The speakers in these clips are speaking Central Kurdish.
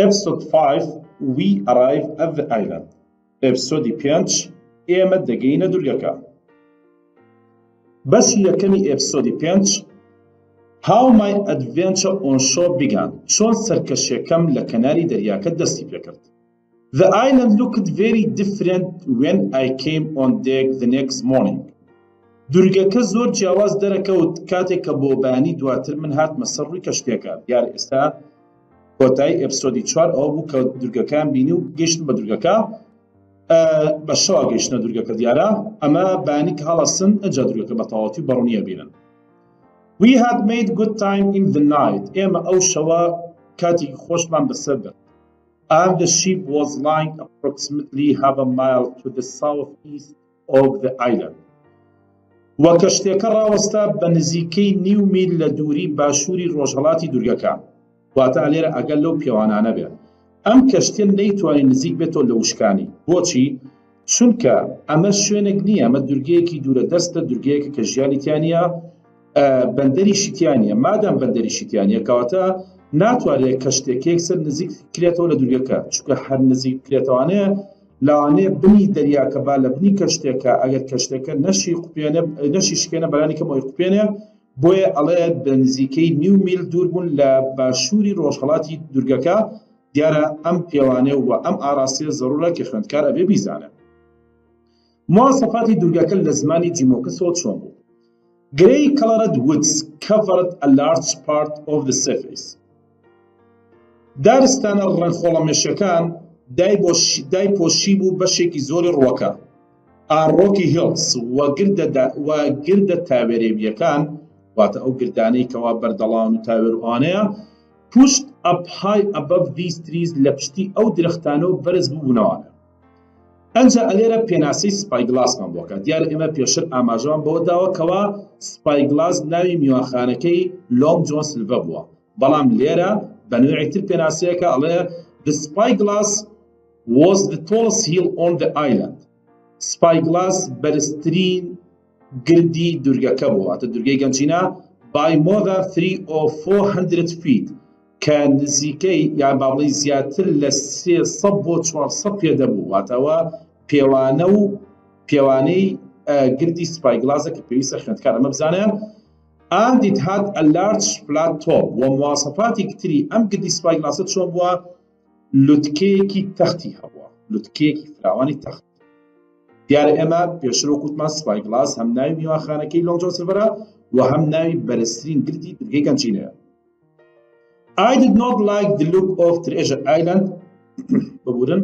Episode 5 We arrive at the island. ئێپیسۆدی پێنج ئێمە دەگەینە دورگەکە. بەشی یەکەمی ئێپیسۆدی پێنج How my adventure on shore began. چۆن سەرکەشیەکەم لە کەناری دەریاکە دەستی پێکرد. The island looked very different when I came on deck the next morning. دورگەکە زۆر جیاواز دەرەکەوت کاتێک کە بۆ بەیانی دواتر من هاتمە سەر ڕووی کەشتێکە. دیارە ئێستا کۆتایی ئێپیسۆدی 4 ئەوە بوو کە دورگەکان بینی و گەیشتن بە دورگەکە بە شەوا گەیشتنە دورگەکە دیارە ئەمە بەیانی کە هەڵەسن ئەجا دورگەکە بە تەواوەتی و بەڕوونیە بینن. We had made good time in the night. ئێمە ئەو شەوە کاتێکی خۆشمان بەسەر برد. And the ship was lying approximately half a mile to the southeast of the island. وە کەشتێکە ڕاوەستا بە نزیکەی نیو میل لە دووری باشووری ڕۆژهەڵاتی دورگەکە. واتە لێرە ئەگەر لەو پێوانانە بێت. ئەم کەشتێ نەیتوانێت نزیک بێتەوە لە وشکانی. بۆچی؟ چونکە ئەمە شوێنێک نییە، ئەمە دورگەیەکی دوورە دەستە، دورگەیەکە کە ژیانی تیانە بەندەری شیتیانە. مادام بەندەری شیتیانە کەواتە ناتوانێت کەشتێکێک سەر نزیک کرێتەوە لە دورگەکە، چونکە هەر نزیک کرێتەوانەیە لەوانەیە بنی دەریاکە با لە بنی کەشتێکە ئەگەر کەشتێکە نەشی شکێنە بەرانی کەمەوەی قوپێنێ، بۆیە ئەڵێ بە نزیکەی نیو میل دوور بوون لە باشووری ڕۆژهەڵاتی دورگەکە. دیارە ئەم پێوانەیە و ئەم ئاراستەیە زەڕورە کە خوێندکار ئەبێ بیزانێت. مواصفاتی دورگەکە لە زمانی جیمۆکسەوە چۆن بوو؟ Grey colored woods covered a large part of the surface. دارستانە ڕەنخۆڵەمێشەکان دایپۆشی بوو بەشێکی زۆری ڕووەکە. Rocky Hills و گردە تاوێرێبیەکان، واتە ئەو گردانەی کەوا بەردەڵان و تاوێروانەیە، pushed up high above these trees لە پشتی ئەو درەختانە و بەرز بوونەوانە. ئەنجا ئەلێرە پێناسەی سپایگلاسمان بۆکە. دیارە ئێمە پێشتر ئاماژەوان بەوە داوە کەوا سپایگلاس ناوی میوانخانەکەی لۆنگ جۆن سلڤە بووە، بەڵام لێرە بە نوێی تر پێناسەیەکە ئەڵێ The spyglass was the tallest hill on the island. سپایگلاس بەرزترین گردی دورگەکە بوو، واتە دورگەی گەنجینە by more than 300 or 400 feet کە نزیکەی یان با بڵێین زیاتر لە 300 بۆ 400 پێدە بوو، واتەوە پێوانە و پێوانەی گردی سپایگلاسە کە پێویستە خوێندکار ئەمە بزانێ. And it had a large flat top. و مواصفاتی کتری ئەم گردی سپایگلاسە چۆن بووە؟ لوتکەیەکی تەختی هەبووە، لوتکەیەکی فراوانی تەخت. دیارە ئێمە پێشتر وەکوتمان سپایگلاس هەم ناوی میوانخانەکەی لۆنگ جۆن سلڤەرە و هەم ناوی بەرزترین گردی دورگەی گەنجینەیە. I did not like the look of Treasure Island. ببورن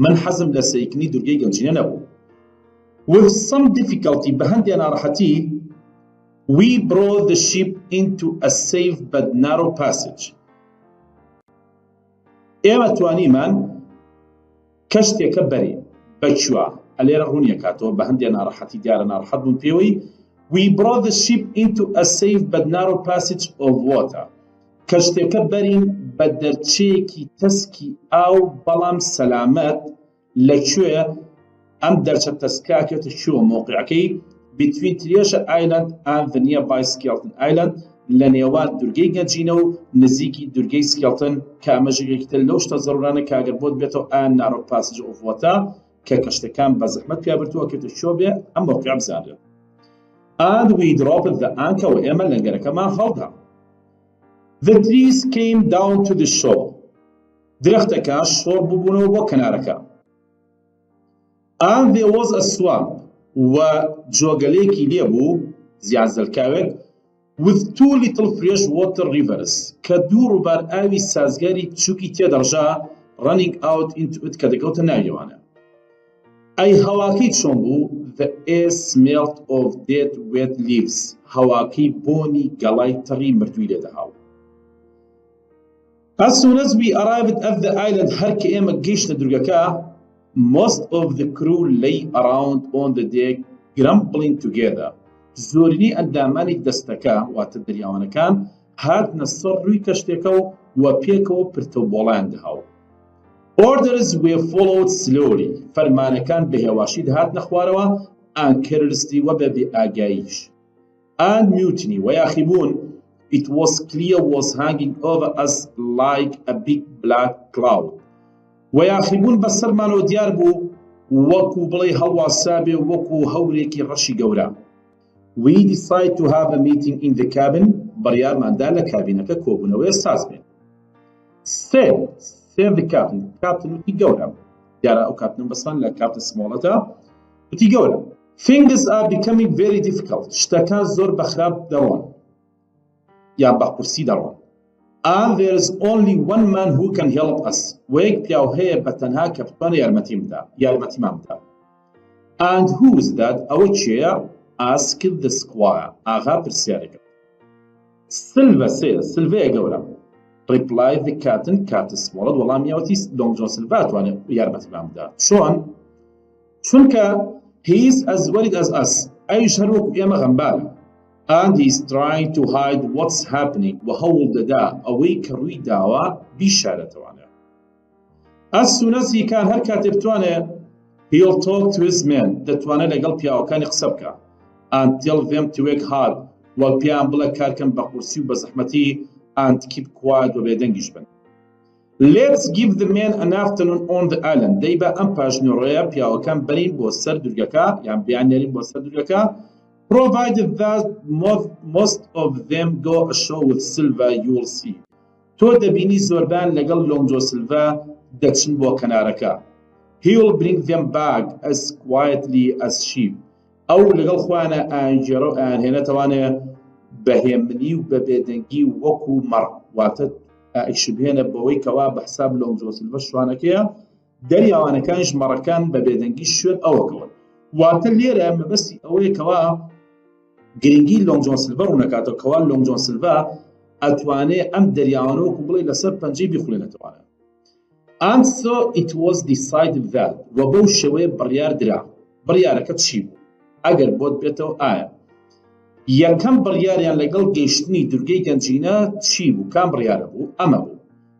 من حەزم لە سەیرکردنی دورگەی گەنجینە نەبوو. With some difficulty بەهەندێ ناڕەحەتی we brought the ship into a safe but narrow passage. ئێمە توانیمان کەشتێکە بەرین بەچووە ئەلێرە ڕوونیە کاتەوە بەهەندێ ناڕەحەتی دیارە ناڕەحەت بوون پێوەی We brought the ship into a safe but narrow passage of water. کەشتێکە بەرین بە دەرچەیەکی تەسکی ئاو بەڵام سەلامەت لەکوێ ئەم دەرچە تەسکاکێتە شووە مۆقعەکەی between Treasure Island and the nearby Skeleton Island لە نێوان دورگەی گەنجینە و نزیکی دورگەی سکێڵتن کە ئەمەژێکتر لەو شتە زەڕورانە کاگەر بۆت بێتەوە ئان نارۆ پاسج ئۆف واتە کە کەشتەکان بە زەحمەت پیابرتووە کێتە شۆ بێ ئەم مۆقع بزانێت. And we dropped the anchor و ئێمە لەنگەرەکەمان هەڵدا. The trees came down to the shore. درەختەکان شۆڕ ببوونەوە بۆ کەنارەکە. And there was a swamp و جۆگەلێکی لێبوو زیانزەلکاوێک with 2 little fresh water rivers کە دوو ڕووبار ئاوی سازگاری بچووکی تێدەڕژا running out into it کە دەکەوتە ناویەوانە. ئەی هەواکەی چۆن بوو؟ The air smelled of dead wet leaves. هەواکەی بۆنی گەڵای تەڕی مردووی لێدەهاو. As soon as we arrived at the island هەر کە ئێمە گەیشتە دورگەکە most of the crew lay around on the deck grumbling together. زۆرینی ئەندامانی دەستەکە واتە دەریاوانەکان هاتنە سەر ڕووی کەشتێکە و پێکەوە پرتەوبۆڵیان دەهاو. Orders were followed slowly. فەرمانەکان بە هێواشی دەهاتنە خوارەوە and carelessly و بە بێئاگاییش. And mutiny و یاخیبوون it was clear was hanging over us like a big black cloud. وياخبون بسرمان وديار بو وكو بلي هوا سابي وكو هوريكي رشي قورا. We decide to have a meeting in the cabin. بريار ما دار لكابينك كوبنا ويستازمين. Save the captain. Captain وتي قورا. ديارا او كابتن بسرمان لكابتن سمولتا وتي قورا. Things are becoming very difficult. شتاكان زور بخراب دروان. يا بقرسي دروان. And there is only one man who can help us. ويك بياو هي بتنها كابتن يارمتي مامدا. And who is that? Our chair asked the squire. آغا برسيارك. Silva says, Silva قورا. Replied the captain, Captain Smollett. والله مياوتي لونج جون سيلفا وانا يارمتي مامدا. شونك he is as worried as us. أي شهروك إيما غنبال. And he is trying to hide what's happening. وهول دا أويك روي داوا بشارة وانا. As soon as he can هر كاتب توانا he'll talk to his men. دتوانا لقل بياو كان يقصبك. And tell them to work hard. والبيان بلا كاركن بقرسي وبزحمتي and keep quiet وبيدنجش بن. Let's give the men an afternoon on the island. ديبا أمباج نوريا بياو كان برين بوسر درجكا يعني بيان يرين بوسر درجكا. Provided that most of them go ashore with Silva, you will see. تو دبيني زوربان لقل لونجو سيلفا دتشن بو كناركا. He will bring them back as quietly as sheep. أو لقل خوانا أنجرو أن هنا توانا بهمني وببيدنجي وكو مر واتت شبهنا بوي كوا بحساب لونجو سيلفا شوانا كيا دريا وانا كانش مركان ببيدنجي شون أو كون. واتليرا ما بس أوي كوا گرنگی لونگ جون سیلفا ونکاتو کوا لونگ جون سیلفا اتوانه ام دریانو کوبلی لسر پنجی بخولی نتوانه. And so it was decided that وبو شوی بریار درا بریاره کت شیبو اگر بود بیتو آیا یکم بریاریان لگل گشتنی دورگەی گەنجینە شیبو کام بریاره بو اما بو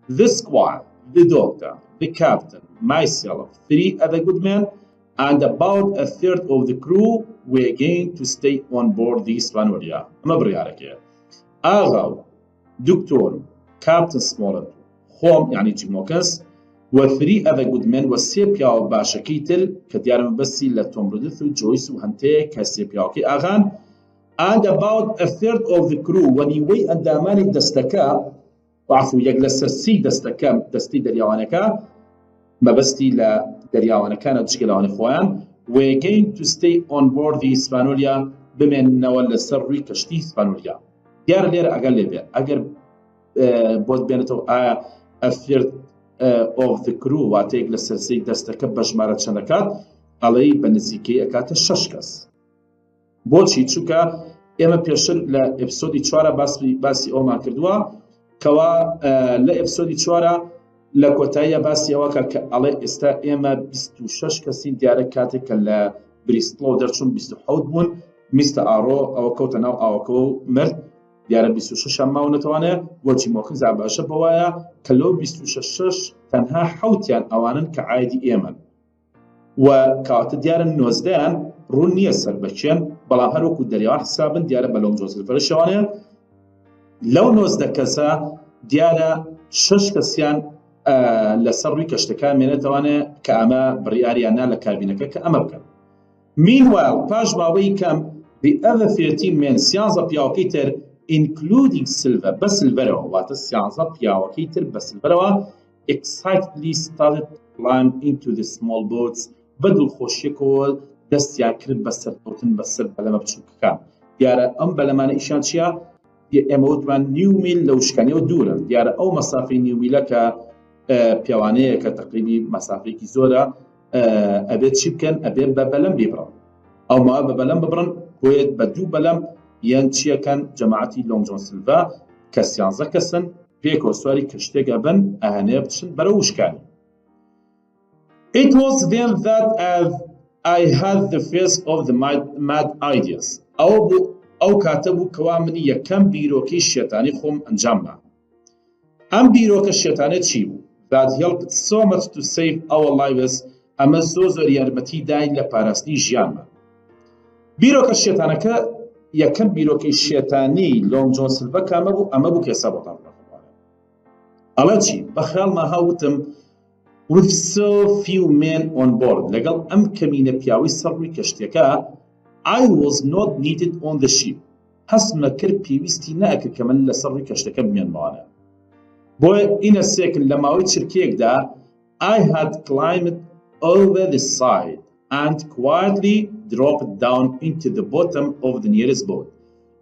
the squire, the doctor, the captain, myself, 3 other good men and about a third of the crew were going to stay on board the Hispaniola. ما بريارك آغاو دكتور كابتن سمولت خوم يعني جيموكس و 3 other good men وسيبياو باشكيتل كديار مبسي لتومبردث وجويس وهنتي كسيبياوكي آغان and about a third of the crew ونيوي أنداماني دستكا وعفو يجلس سي دستكا دستي دريوانكا ما بستي لا درياوانا كانت تشكيلان إخوان we're going to stay on board the Hispaniola بمن ولا سري كشتي Hispaniola ديار لير أقل بيا أجر بود بينتو a third of the crew واتيك لسرسي دستكب جمارة شنكات علي بنزيكي أكات الششكس بولشي تشوكا إما بيشر لإبسودي 4 باسي أوما كردوا كوا لإبسودي 4 لكوتايا باسي وكا على استا اما 26 كسين ديار كاتك لا بريستلو درشون 27 بون مست ارو او كوتنا او كو مرد ديار 26 ما ونتوانا وجي موخز عباشه بوايا كلو 26 تنها حوتيان اوانن كعادي ايمن وكات ديار النوزدان روني السربشين بلام هروكو دريا حسابن ديار بلون جوزل فرشوانه لو نوزد كسا ديار 6 كسيان لسروي كشتكان من توانه كأما برياريانا لكابينك كأما بكن. Meanwhile, باش باوي كم the other 13 men سيانزا بياوكيتر including Silva بس الفروا وات سيانزا بياوكيتر بس الفروا excitedly started to climb into the small boats بدل خوشيكول دست ياكر بسر توتن بسر بلما بتشوككان يارا ام بلمان إيشان شيا يموت من نيو ميل لوشكانيو دورا يارا او مسافة نيو ميلكا پیاوانەیە کە تقریبی مەسافەیەکی زۆرە ئەبێت چی بکەن ئەبێت بە بەلەم ببڕن ئەوما بە بەلەم ببڕن بۆیەت بە 2 بەلەم یان چیەکەن جەماعەتی لۆنگ جۆن سیلڤا کە 13 کەسن پێکەوە سواری کەشتێک ئەبن ئەهەنێ بچن بەرەو وشکانی. It was then that I had the first of the mad ideas. ئەو کاتە بوو کەوا منی یەکەم بیرۆکەی شێتانی خۆم ئەنجامدا. ئەم بیرۆکە شێتانێت چی بوو؟ that helped so much to save our lives ئەمە زۆر یارمەتی داین لە پاراستنی ژیانمان. بیرۆکە شێتانەکە یەکەم بیرۆکەی شێتانی لۆنگ جۆن سیلڤە کامە بوو؟ ئەمە بوو کێسە بۆتان ئەڵە چی؟ بەخیاڵما هاوتم with so few men on board لەگەڵ ئەم کەمینە پیاوەی سەر ڕووی کەشتیەکە I was not needed on the ship هەستمە کرد پێویستی ناکرد کە من لەسەر ڕووی کەشتەکە بمێنمەوانە بۆیە ئینە سێکن لە ماوەی چرکەیەکدا I had climbed over the side and quietly dropped down into the bottom of the nearest boat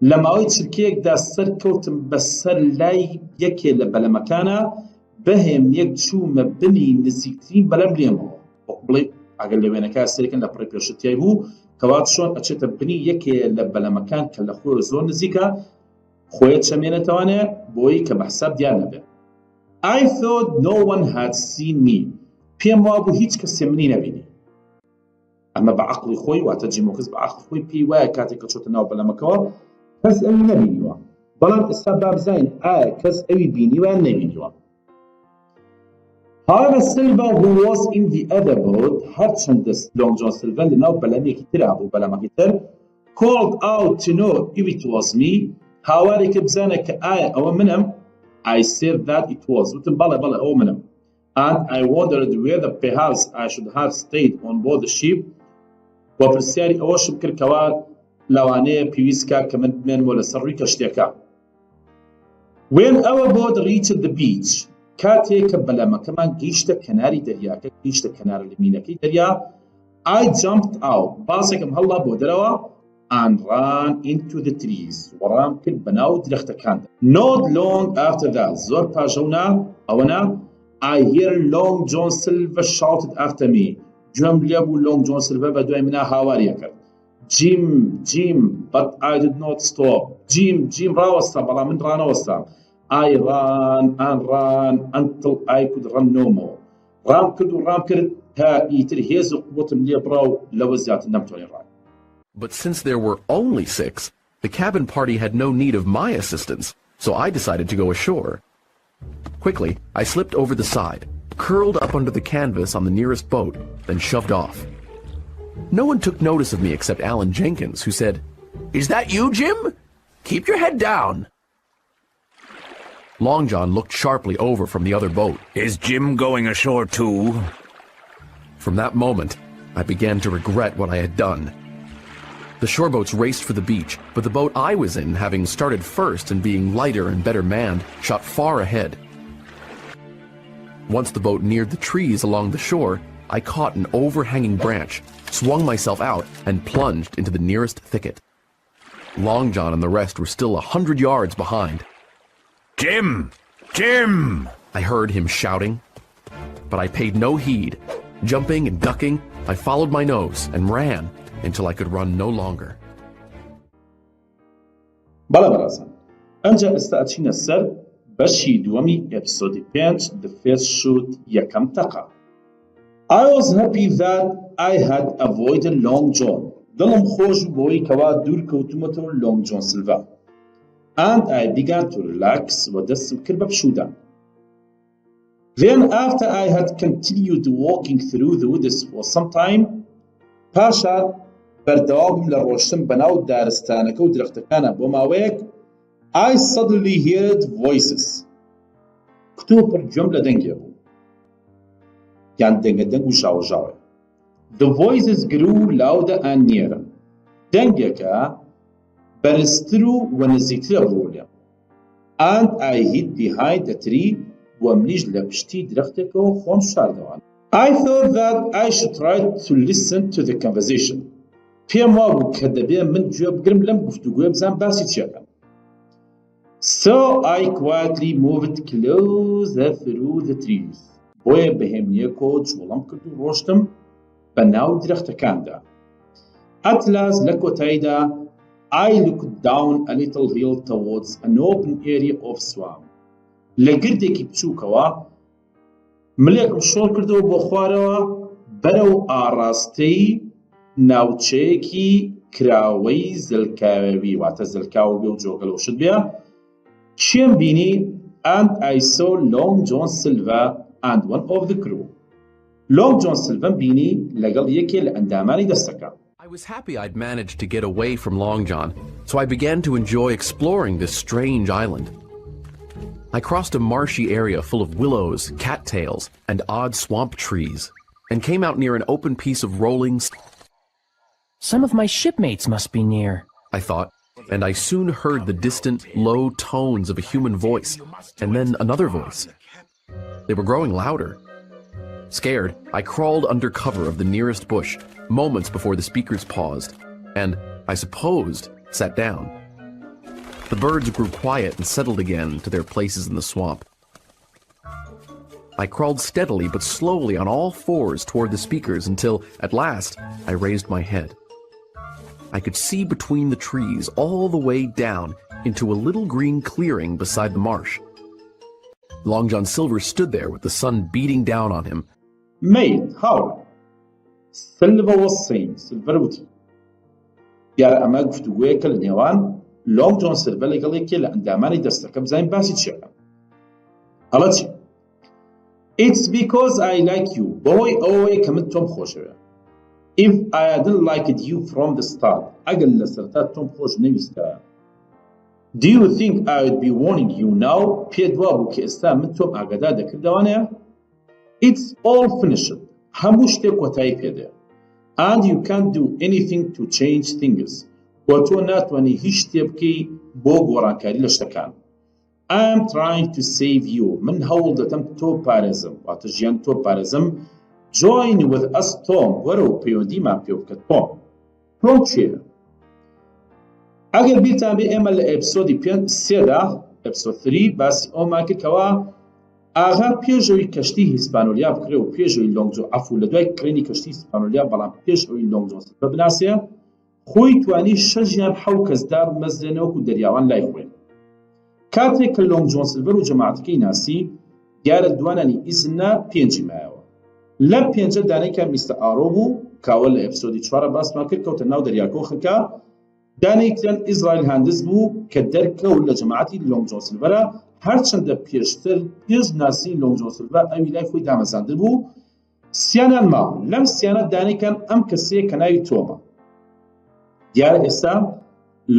لە ماوەی چرکەیەکدا سەر کەوتم بەسەر لای یەکێ لە بەلەمەکانە بەهێم یەک چوومە بنی نزیکترین بەلەم لێمەوە وەک بڵێ ئەگەر لە وێنەکە سەرێکن لە پڕی پێشتیای بوو کەوات چۆن ئەچێتە بنی یەکێ لە بەلەمەکان کە لە خۆی زۆر نزیکە خۆیت چەمێنێتەوانێ بۆی کە بە حساب دیار نەبێت I thought no one had seen me پێم وابوو هیچ کەسێ منی نەبینی ئەمە بە عەقڵی خۆی واتە جیمۆکس بە عەقڵی خۆی پێی وایە کاتێک کە چۆتە ناو بەلەمەکەوە کەس ئەوی نەبینیوە بەڵام ئێستا با بزانین ئایا کەس ئەوی بینیوە یان نەبینیوە However, Silva, who was in the other boat, هەرچەندە لۆنگ جۆن سیلڤە لەناو بەلەمێکی ترا بوو بەلەمەکی تر called out to know if it was me هاوارێکە بزانە کە ئایا ئەوە منم I said that it was وتم بەڵێ بەڵێ ئەوە منم and I wondered whether perhaps I should have stayed on board the ship و پرسیاری ئەوەشم کرد کەوا لەوانەیە پێویستکە کە من بمێنمەوە لەسەر ڕووی کەشتیەکە When our boat reached the beach کاتێک کە بەلەمەکەمان گەیشتە کەناری دەریاکە گەیشتە کەنار لەمینەکەی دەریا I jumped out باسێکم هەڵدا بۆ دەرەوە and ran into the trees وەڕام کرد بەناو درەختەکاندا Not long after that زۆر پاشەونا ئەوەنا I hear Long John Silver shouted after me گوێم لێ بوو Long John Silver بە دوای منە هاواریە کرد Jim Jim but I did not stop Jim ڕاوەستا بەڵام من ڕانەوەستا I ran and ran until I could run no more. ڕام کرد تا ئیتر هێز و قوتم لێ بڕاو لەوە زیاتر نەمتوانێ ڕای. But since there were only 6, the cabin party had no need of my assistance, so I decided to go ashore. Quickly, I slipped over the side, curled up under the canvas on the nearest boat, then shoved off. No one took notice of me except Alan Jenkins, who said, "Is that you, Jim? Keep your head down." Long John looked sharply over from the other boat. Is Jim going ashore too? From that moment, I began to regret what I had done. The shore boats raced for the beach, but the boat I was in, having started first and being lighter and better manned, shot far ahead. Once the boat neared the trees along the shore, I caught an overhanging branch, swung myself out, and plunged into the nearest thicket. Long John and the rest were still 100 yards behind. Jim! Jim! I heard him shouting, but I paid no heed. Jumping and ducking, I followed my nose and ran until I could run no longer. بەڵێ بەڕێزان ئەنجا ئێستا ئەچینە سەر بەشی دووەمی ئێپیسۆدی 5 The First Shoot یەکەم تەقە. I was happy that I had avoided Long John. دڵم خۆش بۆی کەوا دوور کەوتومەتەوە Long John Silver. And I began to relax ودەستم کرد بە پشوودان. Then after I had continued walking through the woods for some time پاشا بەردەوامم لە ڕۆشتن بەناو دارستانەکە و درەختەکانە بۆ ماوەیەک I suddenly heard voices. کتۆپڕ گوێم لە دەنگێ بوو یان دەنگە و ژاوەژاوە. The voices grew louder and nearer. دەنگێکە بەرزتر و نزیکترە بوو لێم. And I hid behind a tree و منیش لە پشتی درەختێکەوە خۆم شاردەوان. I thought that I should try to listen to the conversation. پێم وابوو کە دەبێ من گوێ بگرم لەم گفتوگوێ بزان باسی چیەکەن. So I quietly moved closer through the trees. بۆیە بەهێمنیەکەوە جوڵەم کرد و ڕۆشتم بە ناو درەختەکاندا. At last لە کۆتاییدا I looked down a little hill towards an open area of swamp. لە گردێکی بچووکەوە ملێکم شۆڕ کردەوە بۆ خوارەوە بەرەو ئاڕاستەی ناوچەیەکی کراوەی زلکاوی واتە زلکاو بێ و جۆگەلە و شت بێ چیم بینی and I saw Long John Silver and one of the crew. Long John Silver بینی لەگەڵ یەکێ لە ئەندامانی دەستەکە. I was happy I'd managed to get away from Long John, so I began to enjoy exploring this strange island. I crossed a marshy area full of willows, cattails, and odd swamp trees, and came out near an open piece of rolling... Some of my shipmates must be near, I thought, and I soon heard the distant, low tones of a human voice, and then another voice. They were growing louder. Scared, I crawled under cover of the nearest bush, moments before the speakers paused, and, I supposed, sat down. The birds grew quiet and settled again to their places in the swamp. I crawled steadily but slowly on all fours toward the speakers until, at last, I raised my head. I could see between the trees all the way down into a little green clearing beside the marsh. Long John Silver stood there with the sun beating down on him. Mate, how? Silver was saying, Silver وتي. يا أما قفت وياك النيوان لونج جون سيلفر لقال كلا عند أماني دستكم زين باسي تشيء. ألاتي. It's because I like you, boy. Oh, كمت توم خوشة. If I hadn't liked you from the start, أقل لسرتات توم خوش نيستا. Do you think I would be warning you now? بيدوابو كإستا متوم أقداد كردوانيا. It's all finished. هموشتك وتاي بيده. And you can't do anything to change things. وتو ناتواني هیچ تبكي بو گۆڕانکاری لشتكان. I am trying to save you. من هول دتم تو بارزم. واتجيان تو بارزم. Join with us, Tom. ورو بيودي ما بيوكت Tom. Tom چیه؟ اگر بیتان بی امل ئێپیسۆدی پێنج سێدا ئێپیسۆد 3 باسی ئەومان کرد کەوا ئاغا پێشەوەی کەشتی هیسپانۆلیا بکرێ و پێشەوەی لۆنگ جۆن عەفو لە دوای کڕینی کەشتی هیسپانۆلیا بەڵام پێشەوەی لۆنگ جۆن سیلڤەر بناسێ خۆی توانی 6 یان 7 کەسدا بمەزرێنەوە و دەریاوان لای خوێن. کاتێک کە لۆنگ جۆن سیلڤەر و جەماعەتەکەی ناسی دیارە دوانانی ئیزنا پێنجی مایەوە. لە پێنجە دانەیەکە میستە ئارۆ بوو کاوە لە ئێپیسۆدی 4 باسمان کرد کەوتە ناو دەریاکە و خەکە. دانەیەکیان ئیزرایل هاندز بوو کە دەرکەوت لە جەماعەتی لۆنگ جۆن سیلڤەرە هەرچەندە پێشتر پێش ناسی لۆنگ جۆن سیلڤەر ئەوی لای خۆی دامەزاندر بوو. سیانیان ماوە لەم سیانە دانەیەکان ئەم کەسەیە کە ناوی تۆمە. دیارە ئێستا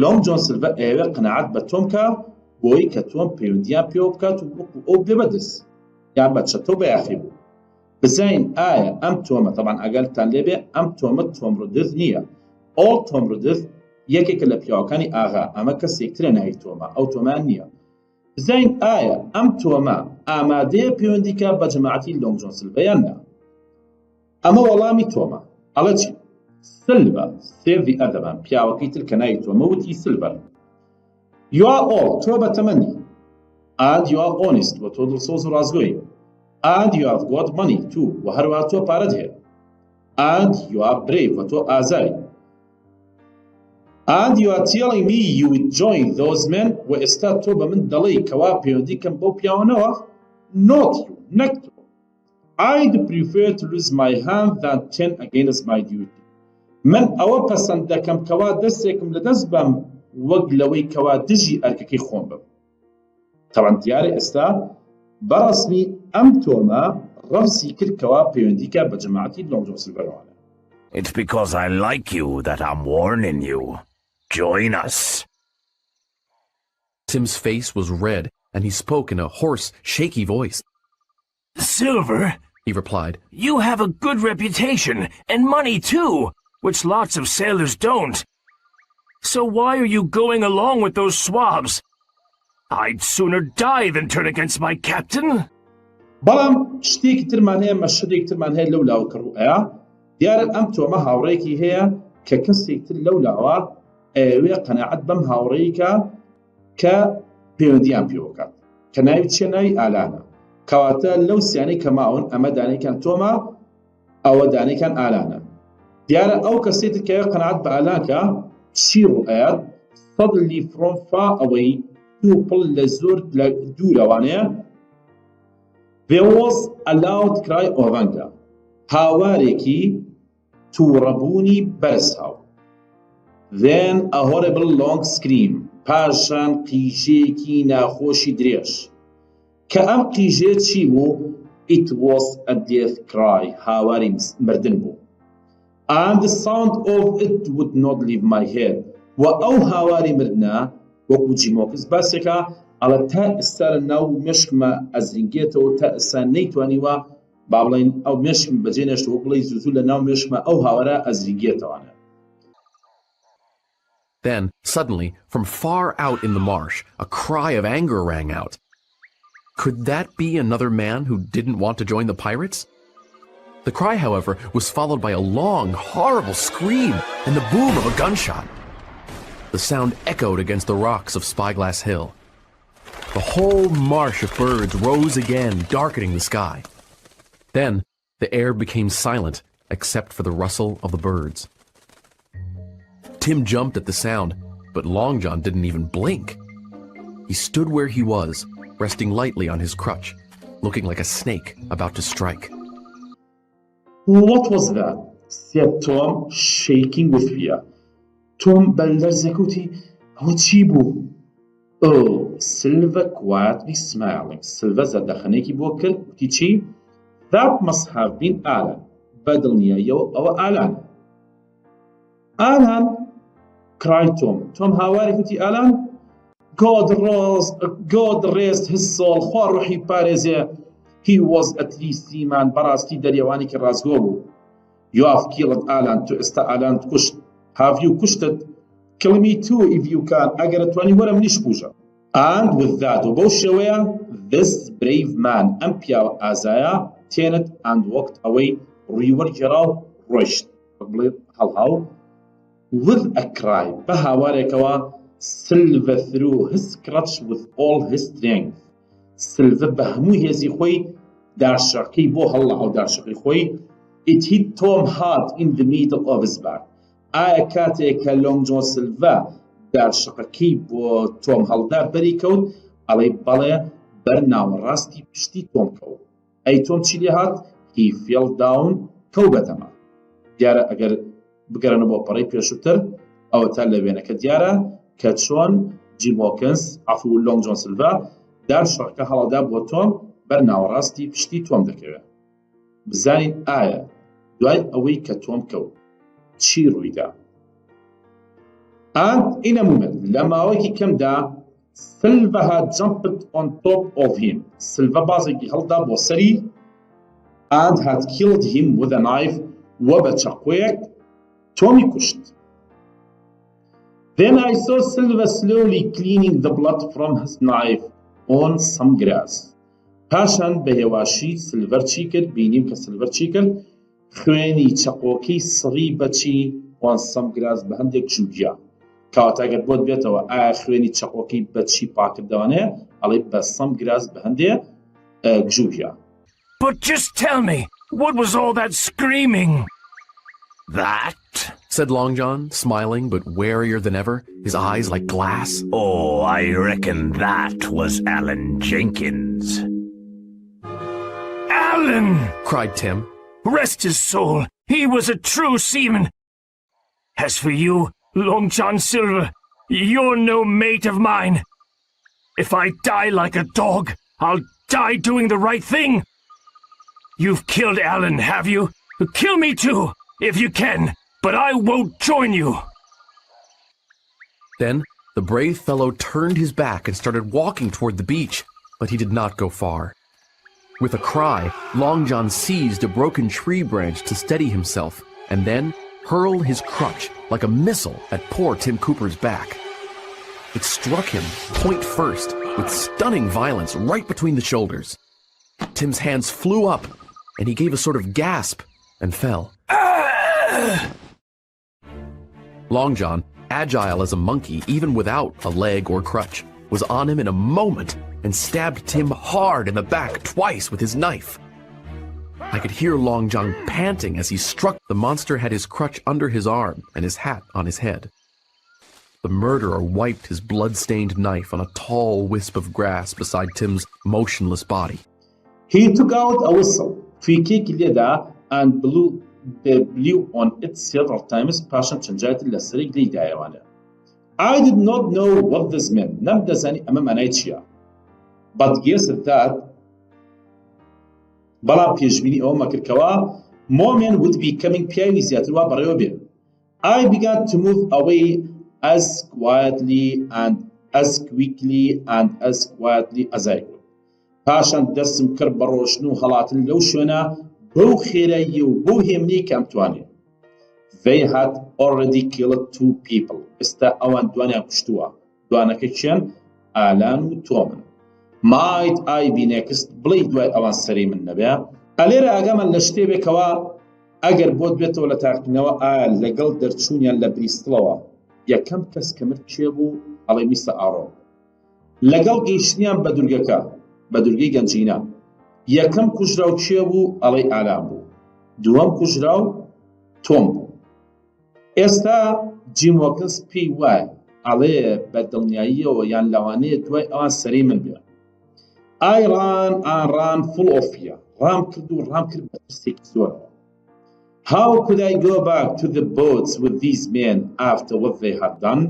لۆنگ جۆن سیلڤەر ئەوێ قەناعەت بە تۆم کە بۆی کە تۆم پەیوەندیان پێوە بکات و وەکو ئەو بێ بەدەست یان بە چەتۆ بەیاخی بوو. بزین ئایا ئەم تۆمە تەبەن ئەگەرتان لێبێ ئەم تۆمە تۆمڕودرد نییە. ئۆڵ تۆمڕودرد یەکێکە لە پیاوەکانی ئاغا ئەمە کەسێکترە ناوی تۆمە ئەو تۆمان نییە. بزین ئایا ئەم تۆمە ئامادەیە پەیوەندیکە بە جەماعەتی لۆنگ جۆن سیلڤەر یان نا؟ ئەمە وەڵامی تۆمە. ئەڵە چی؟ سیلڤەر سێڤی ئەدەبان پیاوەکەی تر کە ناوی تۆمە وتی سیلڤەر. You are all تۆ بەتەمەنی. And you are honest و تۆ دڵسۆز و ڕازگۆیی. And you have got money too و هەروەها تۆ پارەت هەیە. And you are brave و تۆ ئازایی. And you are telling me you would join those men و ئێستا تۆ بە من دەڵێی کەوا پەیوەندی کەم بۆ پیاوانەوە؟ Not you, نەک تۆ. I'd prefer to lose my hand than turn against my duty. من ئەوە پەسەند دەکەم کەوا دەستێکم لەدەست بەم وەک لەوەی کەوا دژی ئەرکەکەی خۆم بم. تەبەن دیارە ئێستا بەڕەسمی ئەم تۆمە ڕەفسی کرد کەوا پەیوەندیکە بە جەماعەتی لۆنگ جۆن سیلڤەرەوانە. It's because I like you that I'm warning you. Join us. Tim's face was red, and he spoke in a hoarse, shaky voice. Silver, he replied, you have a good reputation, and money too, which lots of sailors don't. So why are you going along with those swabs? I'd sooner die than turn against my captain. بەڵام شتێکی ترمان هەیە مەشهدێکی ترمان هەیە لەو لاوە کەڕوئەیە دیارە ئەم تۆمە هاوڕێیەکی هەیە کە کەسێکتر لەو لاوە ئەوێ قەناعەت بەم هاوڕێیکە کە پەیوەندیان پێ بکات کە ناوی چیە؟ ناوی ئالانە. کەواتە لەو سیانەی کە ماون ئەمە دانەیەکیان تۆمە ئەوە دانەیەکیان ئالانە. دیارە ئەو کەسێتر کە قەناعەت بە ئالانکە چی ڕوئەیەت؟ سەدلی فرۆنفا ئەوەی دوو پڵ لە زۆر لە دوورەوانەیە. There was a loud cry of anger. هاوارێکی تووڕەبوونی بەرزهاو. Then a horrible long scream. پاشان قیژەیەکی ناخۆشی درێژ. کە ئەم قیژەیە چی بوو؟ It was a death cry. هاواری مردن بوو. and the sound of it would not leave my head. و ئەو هاواری مردنا وەکو جیمۆکس باسێکە ئەڵە تا ئێستا لە ناو مێشکمە ئەزینگێتەوە تا ئێستا نەیتوانیوە با بڵێن ئەو مێشکم بەجێ نێشتەوە بڵێ زوزوو لە ناو مێشکمە ئەو هاوارە ئەزینگێتەوانە. Then, suddenly, from far out in the marsh, a cry of anger rang out. Could that be another man who didn't want to join the pirates? The cry, however, was followed by a long, horrible scream and the boom of a gunshot. The sound echoed against the rocks of Spyglass Hill. The whole marsh of birds rose again, darkening the sky. Then, the air became silent, except for the rustle of the birds. Tim jumped at the sound, but Long John didn't even blink. He stood where he was, resting lightly on his crutch, looking like a snake about to strike. What was that? Said Tom, shaking with fear. Tom بلرزكوتي هو تشيبو. Oh, Silver quietly smiling. Silver زدخنيكي بوكل وتيجي. That must have been Alan. بدلني يو أو Alan. Alan, cried Tom. Tom هاواري كوتي Alan. God raised his soul. خوار روحي باريزي. He was at least 3 man براستی دریوانی که رازگو بو. You have killed Alan to است Alan کشت. Have you kuşted? Kill me too if you can. اگر توانی ورم نیش بوجا. And with that وبوشويا, this brave man امپیا آزایا تینت and walked away. ریور جراو رشت. هل with a cry. بهاواركوا Silver threw his crutch with all his strength. Silver بهمو هزي خوي دارشقي بو هلا أو دارشقي خوي. It hit Tom hard in the middle of his back. كاتيكا لونج جون سيلفا دارشقي بو توم هالدا بريكود علي بالي برناو راستي بشتي توم كو. أي توم تشيلي هات he fell down كوبتما. ديارة أجر بقرن بو بري بيشوتر أو تلا بينك ديارة كاتشون جيم هوكنز عفوا لونج جون سيلفا دارشقي هالدا بو توم برناو راستي بشتي توم دكوا. بزانين آية دوای ئەوەی کە تۆم کەوت چی ڕوویدا. And in a moment لە ماوەیەکی کەمدا Silver had jumped on top of him. Silver بازێکی هەڵدا بۆ سەری and had killed him with a knife و بە چەقۆیەک تۆمی کوشت. Then I saw Silver slowly cleaning the blood from his knife on some grass. پاشان بە هێواشی سلڤەر چی کرد؟ بینیم کە سلڤەر چی کرد؟ خوێنی چەقۆکەی سڕی بەچی وان سەم گراز بە هەندێک جووگیا. کەواتەگەر بۆت بێتەوە ئایا خوێنی چەقۆکەی بەچی پاکردەوانەیە؟ ئەڵێ بە سەم گراز بە هەندێک جووگیا. But just tell me, what was all that screaming? That? Said Long John, smiling but warier than ever, his eyes like glass. Oh, I reckon that was Alan Jenkins. Alan! Cried Tim. Rest his soul, he was a true seaman. As for you, Long John Silver, you're no mate of mine. If I die like a dog, I'll die doing the right thing. You've killed Alan, have you? Kill me too, if you can, but I won't join you. Then the brave fellow turned his back and started walking toward the beach, but he did not go far. With a cry, Long John seized a broken tree branch to steady himself, and then hurled his crutch like a missile at poor Tim Cooper's back. It struck him, point first, with stunning violence right between the shoulders. Tim's hands flew up, and he gave a sort of gasp and fell. Long John, agile as a monkey even without a leg or crutch, was on him in a moment and stabbed Tim hard in the back twice with his knife. I could hear Long John panting as he struck. The monster had his crutch under his arm and his hat on his head. The murderer wiped his blood-stained knife on a tall wisp of grass beside Tim's motionless body. He took out a whistle, فيكيك ليدا, and blew on it several times. Passion chanjat لسرق ليدا يوانا. I did not know what this meant. نبدأ زاني أمام أنايتشيا. But guess that بلا بيجبيني أو ما كركوا moment would be coming پیاوی زیاتر وا بەڕێوە بێ. I began to move away as quietly and as quickly and as quietly as I could. پاشان دەستم کرد بە ڕۆشن و هەڵاتن لەو شوێنە بەو خێرایی و بەو هێمنی کە ئەمتوانێ. They had already killed 2 people. ئێستا ئەوان دوانیان کوشتووە. دوانەکە چیان؟ ئالان و تۆمن. Might I be next؟ بڵێ دوای ئەوان سەری من نەبێ. ئەلێرە ئاگامان لە شتێ بێکەوە ئەگەر بۆت بێتەوە لە تاقیکردنەوە ئایا لەگەڵ دەرچوونیان لە بریستڵەوە یەکەم کەس کە مرد کێ بوو؟ ئەڵێ میستە ئاڕۆ. لەگەڵ گەیشتنیان بە دورگەکە بە دورگەی گەنجینە یەکەم کوژراو کێ بوو؟ ئەڵێ ئالان بوو. دووەم کوژراو تۆم بوو. ئێستا جیم وەکس پێی وایە ئەڵێ بە دڵنیاییەوە یان لەوانەیە دوای ئەوان سەری من بێ. I ran and ran full of fear. ڕام کرد و ڕام کرد بە ترسێکی زۆرەوە. How could I go back to the boats with these men after what they had done؟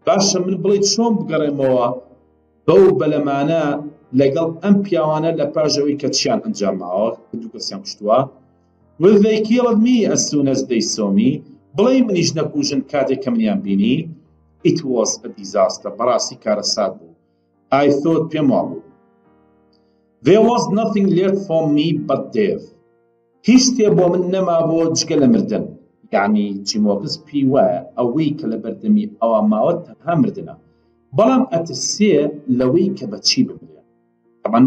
باشە من بڵێ چۆن بگەڕێمەوە بەو بەلەمانە لەگەڵ ئەم پیاوانە لە پاژەوەی کە چیان ئەنجاماوە کە دوو کەسیان کوشتووە. Will they kill me as soon as they saw me؟ بڵێ منیش نەکوژن کاتێک کە منیان بینی. It was a disaster. بەڕاستی کارە سات بوو. I thought پێم وا بوو. There was nothing left for me but death. هیچ شتێ بۆ من نەما بۆ جگە لە مردن. یعنی جیمۆکس پێی وایە ئەوەی کە لە بەردەمی ئەوە ماوە تەنها مردنە. بەڵام ئەترسێ لەوەی کە بەچی بمرێ. طبعاً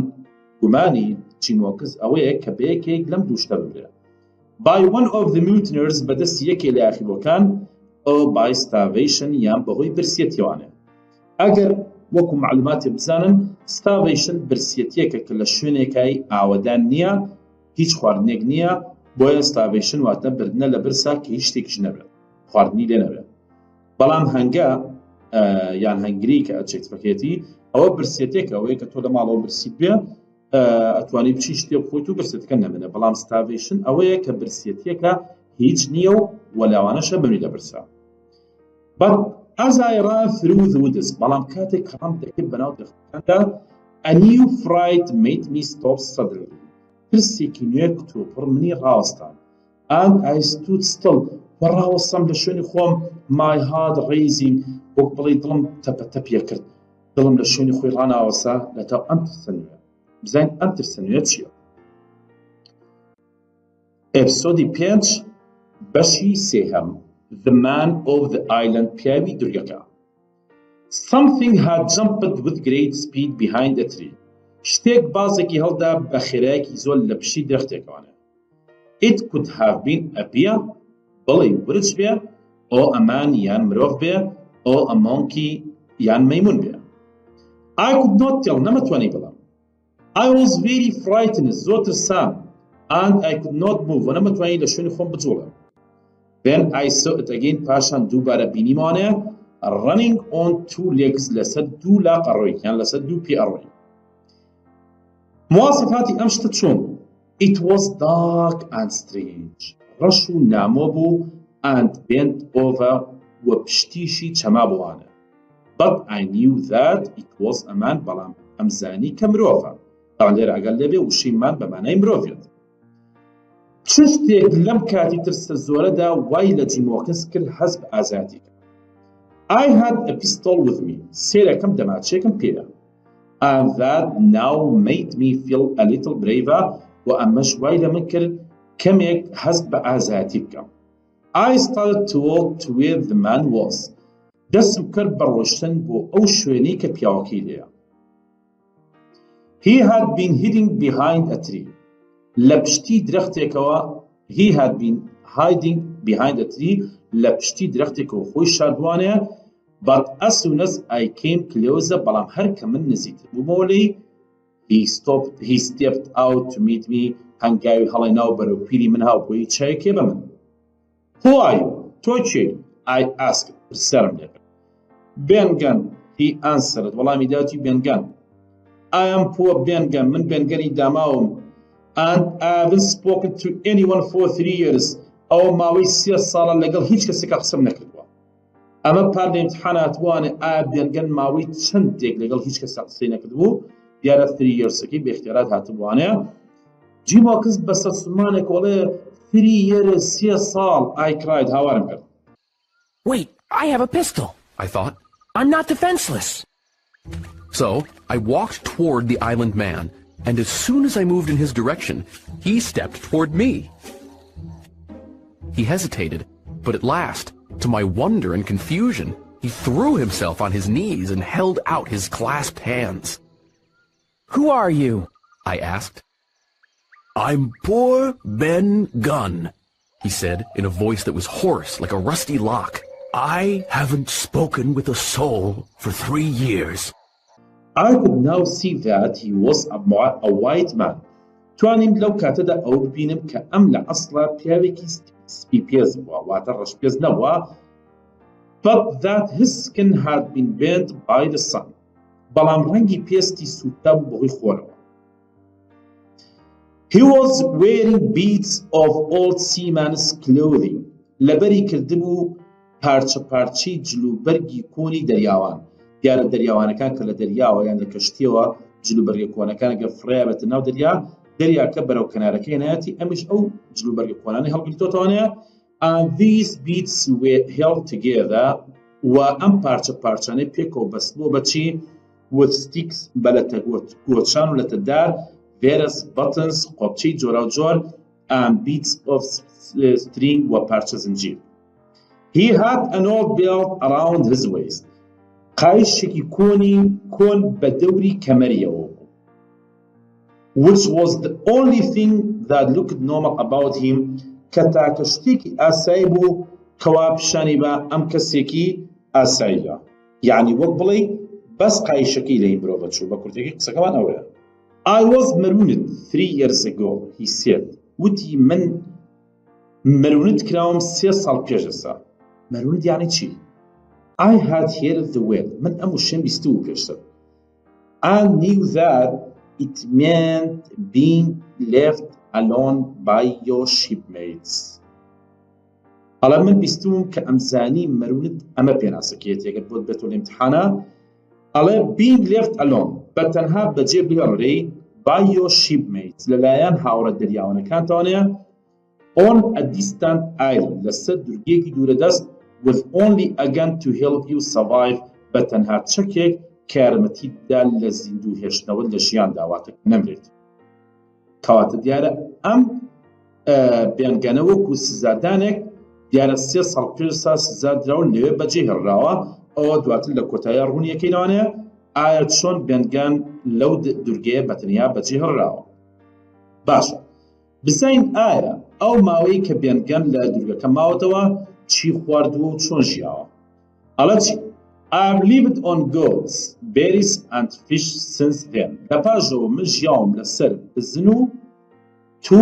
گومانی جیمۆکس ئەوەیە کە بەیەکێک لەم دوو شتە بمرێ. By one of the mutineers بەدەست یەکێ لە یاخیبەکان or by starvation یان بەهۆی برسێتیوانێ. ئەگەر وەکو معلوماتی بزانن starvation برسێتیەکە کە لە شوێنێکای ئاوەدان نییە هیچ خواردنێک نییە بۆیە starvation واتە بردنە لە برسا کە هیچ شتێکیش نەبێت خواردنی لێ نەبێت. بەڵام هەنگە یان هەنگری کە ئەچێکتەکێتی ئەوە برسێتێکە ئەوەیە کە تۆ لە ماڵەوە برسیت بێ ئەتوانی بچی شتێ بخۆیت و برسێتەکە نەمێنێ. بەڵام starvation ئەوەیە کە برسێتێکە هیچ نییە و وەلاوانەشە بمری لە برسا. But as I ran through the woods بەڵام کاتێک ڕام دەکرد بەناو درەختەکاندا a new fright made me stop suddenly. پرسێکی نوێ کتۆپڕ منی ڕاوەستان. And I stood still و ڕاوەستام لە شوێنی خۆم my heart racing وەک بڵێ دڵم تەپەتەپیە کرد. دڵم لە شوێنی خۆی ڕاناوەسا لەتاو ئەم ترسە نوێ. بزانین ئەم ترسە نوێ چییە؟ ئێپیسۆدی پێنج بەشی سێهەم The man of the island پیاوی دورگەکە. Something had jumped with great speed behind a tree. شتێک بازێکی هەڵدا بە خێرایەکی زۆر لە پشتی درەختێکەوانە. It could have been a bear بڵێ ورچ بێ ئۆ ئەمان یان مرۆڤ بێ ئۆ a monkey یان مەیمون بێ. I could not tell نەمەتوانی بڵم. I was very frightened زۆر ترسام and I could not move و نەمەتوانی لە شوێنی خۆم بجوڵم. Then I saw it again پاشان دووبارە بینیمانێ running on 2 legs لەسەر دوو لاقە ڕۆی یان لەسەر دوو پێ ئەڕۆی. مواصفاتی ئەم شتە چۆن؟ It was dark and strange. ڕەش و نامۆ بوو and bent over و پشتیشی چەما بوانە. But I knew that it was a man بەڵام ئەمزانی کە مرۆڤە. تاوان لێرە ئەگەر لێبێ وشەیمان بە مانای مرۆڤێت. چ شتێک لەم کاتی ترسە زۆرەدا وای لە جیمۆکس کرد هەست بە ئازادی کرد. I had a pistol with me. سێرەکەم دەماچێکم پێیە. And that now made me feel a little braver و ئەمەش وای لە من کرد کەمێک هەست بە ئازادی بکەم. I started to walk to where the man was. دەستم کرد بە ڕۆشتن بۆ ئەو شوێنەی کە پیاوەکەی لێیە. He had been hiding behind a tree. لە پشتی درەختێکەوە he had been hiding behind a tree لە پشتی درەختێکەوە خۆی شاردوانەیە. But as soon as I came closer بەڵام هەر کە من نزیکتر بوومەوە لێی he stepped out to meet me هەنگاوی هەڵێناو بەرەو پیری من هاو بۆی چایەکێ بە من. Who are you? تۆ چێ؟ I asked پرسیارم لێ کرد. بێنگەن he answered وەڵامی داوەتی بێنگەن. I am poor بێنگەن من بێنگەنی داماوم. And I haven't spoken to anyone for 3 years. ئەو ماوەی 3 ساڵە لەگەڵ هیچ کەسێکە قسەم نەکردووە. ئەمە پار لە ئیمتحانات وانێ ئایا بێنگەن ماوەی چەندێک لەگەڵ هیچ کەسە قسەی نەکردبوو دیارە 3 yearsەکەی بێختیارات هاتبووانەیە. جیمۆکس بەسەر سومانێک وەڵێ 3 years, 3 ساڵ, I cried, هاوارم کرد. Wait, I have a pistol. I thought. I'm not defenseless. So I walked toward the island man, and as soon as I moved in his direction, he stepped toward me. He hesitated, but at last, to my wonder and confusion, he threw himself on his knees and held out his clasped hands. Who are you? I asked. I'm poor Ben Gunn, he said in a voice that was hoarse like a rusty lock. I haven't spoken with a soul for 3 years. I could now see that he was a white man. توانیم لەو کاتەدا ئەو ببینم کە ئەم لە ئەسڵا پیاوێکی سپی پێز بووە واتە ڕەش پێز نەبووە but that his skin had been burnt by the sun. بەڵام ڕەنگی پێستی سووتە بوو بەهۆی خۆرەوە. He was wearing beads of old seaman's clothing. لەبەری کردبوو پارچەی جلوبەرگی کۆنی دەریاوان. دیارە دەریاوانەکان کە لە دەریاوە یان لە کەشتیەوە جلوبەرگە کۆنەکان ئەگەر فڕێ بێتە ناو دەریاکە بەرەو کەنارەکەی نایەتی ئەمیش ئەو جلوبەرگە کۆنانەی هەڵگرتووەتەوەنەیە. And these beads were held together و ئەم پارچانەی پێکەوە بەستبووە بەچی with sticks بەلەتە گۆچان و لەتەدار various buttons قۆبچەی جۆراوجۆر and beads of string و پارچە زنجیر. He had an old belt around his waist. قایشێکی کۆن بە دەوری کەمەریەوە which was the only thing that looked normal about him کە تاکە شتێکی ئاسایی بوو کەوا پیشانی بە ئەم کەسێکی ئاساییە. یعنی وەک بڵێ بەس قایشەکەی لە این مرۆڤە چوو بە کورتێکی قسەکەمان ئەوەیە. I was marooned 3 years ago, he said. وتی من marooned کراوم 3 ساڵ پێشەسا. marooned یعنی چی؟ I had heard the word. من ئەم وشەم بیستوو پێشتر. I knew that it meant being left alone by your shipmates. ئەڵە من بیستوم کە ئەمزانی مەرونت ئەمە پێناسەکێت یەکەت بۆت بێتۆ لە ئیمتحانە ئەڵێ being left alone بە تەنها بەجێ بهێڵێ by your shipmates لەلایەن هاوڕە دەریاوانەکانتانەیە on a distant island لەسەر دورگەیەکی دوورەدەست with only a gun to help you survive بە تەنها چەکێک کە یارمەتیتدا لە زیندوو هێشتنەوە لە ژیان داواتە نەمرێت. کەواتە دیارە ئەم بێنگەنە وەکو سزادانێک دیارە 3 ساڵ پێشسا سزادراون لەوێ بەجێ هێڕراوە ئەوە دواتر لە کۆتایی ڕوونیەکەینەوەنێ ئایا چۆن بێنگان لەو دورگەیە بەتەنیا بەجێ هێڕراوە. باشە بزانین ئایا ئەو ماوەی کە بێنگان لە دورگەکە ماوەتەوە چی خواردووە و چۆن ژیاوە. ئەڵە چی؟ I've lived on goats, berries and fish since then. لەپاشەوە من ژیاوم لەسەر بزن و تو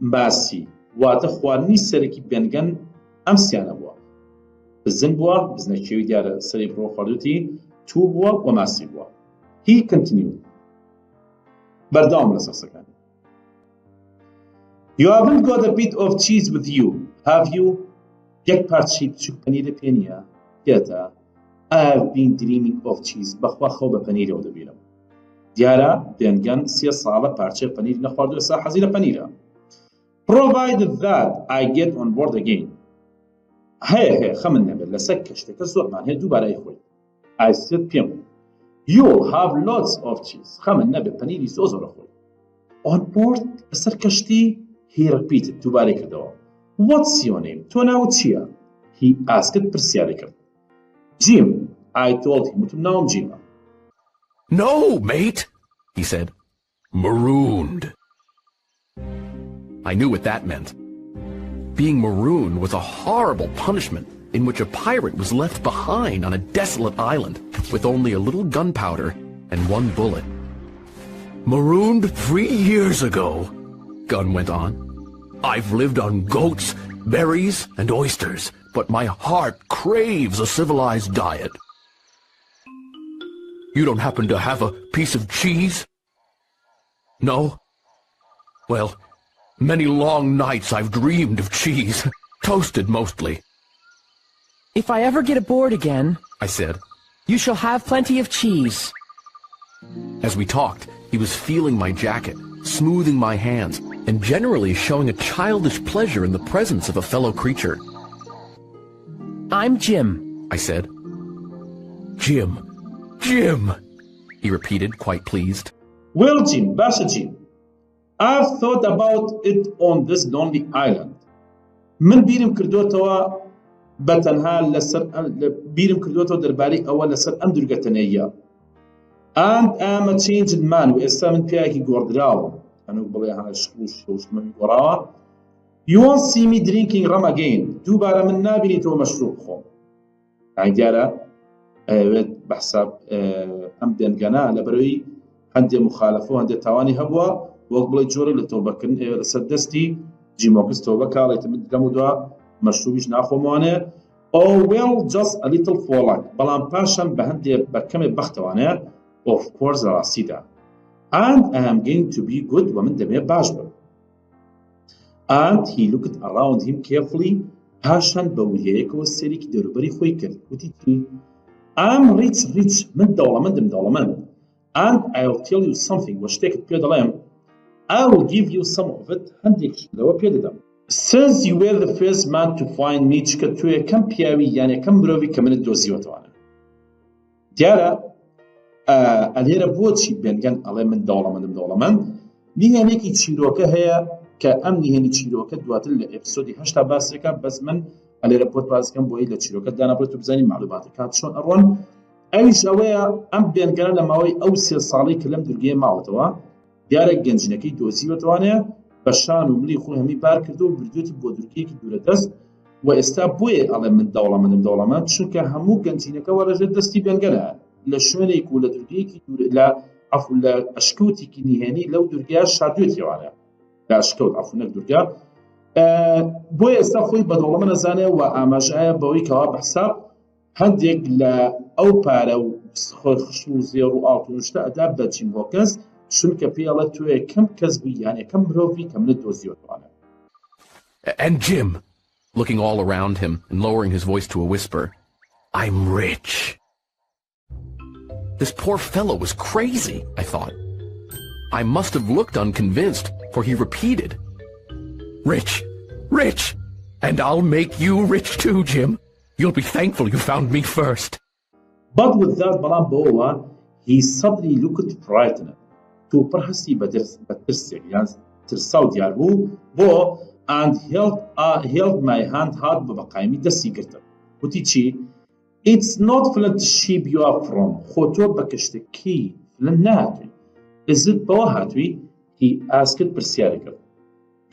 ماسی واتە خواردنی سەرەکی بێنگەن ئەم سیانە بووە. بزن بووە بزنەکێوی دیارە سەری بڕۆ خواردوتی تو بووە و ماسی بووە. He continued. بەردەوام لە سەرسەکانی. You haven't got a bit of cheese with you, have you? یەک پارچی بچووک پەنیرە پێ نییە؟ دێتە. I've been dreaming of cheese. بەخوا خەو بە پەنیرەوە دەبینم. دیارە بێنگەن 3 ساڵە پارچەی پەنیر نەخواردو ئێستا حەزی لە پەنیرە. Provided that I get on board again. هەیە خەمن نەبێت لەسەر کەشتەکە زۆرمان هەیە دووبارەی خۆی. I said پێم You'll have lots of cheese. خەمن نەبێت پەنیری زۆرە خۆی. On board لەسەر کەشتی he repeated دووبارەی کردەوە. What's your name? تۆ ناوت چییە؟ He asked پرسیاری کرد. Jim, I told him to know Jim. No, mate, he said. Marooned. I knew what that meant. Being marooned was a horrible punishment in which a pirate was left behind on a desolate island with only a little gunpowder and 1 bullet. Marooned 3 years ago, Gunn went on. I've lived on goats, berries, and oysters, but my heart craves a civilized diet. You don't happen to have a piece of cheese? No? Well, many long nights I've dreamed of cheese, toasted mostly. If I ever get aboard again, I said, you shall have plenty of cheese. As we talked, he was feeling my jacket, smoothing my hands, and generally showing a childish pleasure in the presence of a fellow creature. I'm Jim, I said. Jim, Jim, he repeated, quite pleased. Well, Jim, Basha Jim, I've thought about it on this lonely island. من بیرم کردوتەوە بەتەنها لەسەر بیرم کردوتەوە دەربارەی ئەوە لەسەر ئەم دوورگەتەنەیە. And I'm a changed man و ئێستا من پیاوێکی گۆڕدراوە. ئەنوو بڵێ ها شوشمەمی گۆڕاوە. You won't see me drinking rum again. دووبارە من نابینیتەوە مەشروب بخۆم. دیارە ئەوێت بەحساب ئەم بێنگەنە لەبەرەوەی هەندێک مخالەفە و هەندێک تاوانی هەبووە وەک بڵێ جۆرە لە تۆبەکردن لەسەر دەستی جیمۆکس تۆبە کاڵێت من دەم و دوا مەشروبیش ناخۆمەوانێ. Oh well, just a little forlak. بەڵام پاشان بە هەندێک بە کەمێک بەختەوانەیە of course ڕاستیدا. And I am going to be good ومن دەبێ باش بم. And he looked around him carefully. پاشان بە وریایەکەوە سەرێکی دەوروبەری خۆی کرد. وتی چی؟ I'm rich. من دەوڵەمەندم. And I'll tell you something. وە شتێکت پێ دەڵێم. I will give you some of it. هەندێکش لەوە پێ دەدەم. Since you were the first man to find me, چکە تۆ یەکەم پیاوی یان یەکەم مرۆڤی کە منت دۆزیوەتەوانە. دیارە ئەلێرە بۆچی بێنگەن ئەڵێ من دەوڵەمەند نهێنێکی چیرۆکە هەیە کە ئەم نهێنی چیرۆکە دواتر لە ئێپیسۆدی 8 باسێکە بەس من ئەلێرە بۆت باسەکەم بۆی لە چیرۆکە دانابێت و بزانین معلوماتی کات چۆن ئەڕۆن. ئەویش ئەوەیە ئەم بێنگەنە لە ماوەی ئەو 3 ساڵی کە لەم دورگەیە ماوەتەوە دیارە گەنجینەکەی دۆزیوەتەوانەیە بە شان و ملی خۆی هەمی بار کردو و بردوێتی بۆ دورگەیەکی دوورەدەست و ئێستا بۆیە ئەڵێ من دەوڵەمەند چونکە هەموو گەنجینەکە وەرەژێت دەستی بێنگەنە لە شوێنێک و لە دورگەیەکی لە ئەشکەوتێکی نهێنی لەو دورگەیە شادوێتیوانە لە ئەشکەوت ئەفونەک دورگە بۆیە ئێستا خۆی بە دەوڵەمەند ئەزانێ و ئاماژایە بەوەی کەوا بەحساب هەندێک لە ئەو پارە و خۆش و زێڕ و ئاڵتونشتە ئەدا بە جیمۆکەس چونکە پێڵە تۆ یەکەم کەس بووی یان یەکەم مرۆڤی کە منت دۆزیوەتەوانە. And Jim, looking all around him and lowering his voice to a whisper, I'm rich. This poor fellow was crazy, I thought. I must have looked unconvinced, for he repeated, Rich, and I'll make you rich too, Jim. You'll be thankful you found me first. But with that بەڵام بەوەوە he suddenly looked frightened. تو پڕهەستی بە ترسێک یان ترسا و دیار بوو بۆ and held my hand hard بە بەقایمی دەستی گرتم. وتی چی؟ It's not flint sheep you are from. خۆ تۆ بە کەشتەکەی فلن نهاتووی. Is it بەوە هاتووی؟ He asked پرسیاری کرد.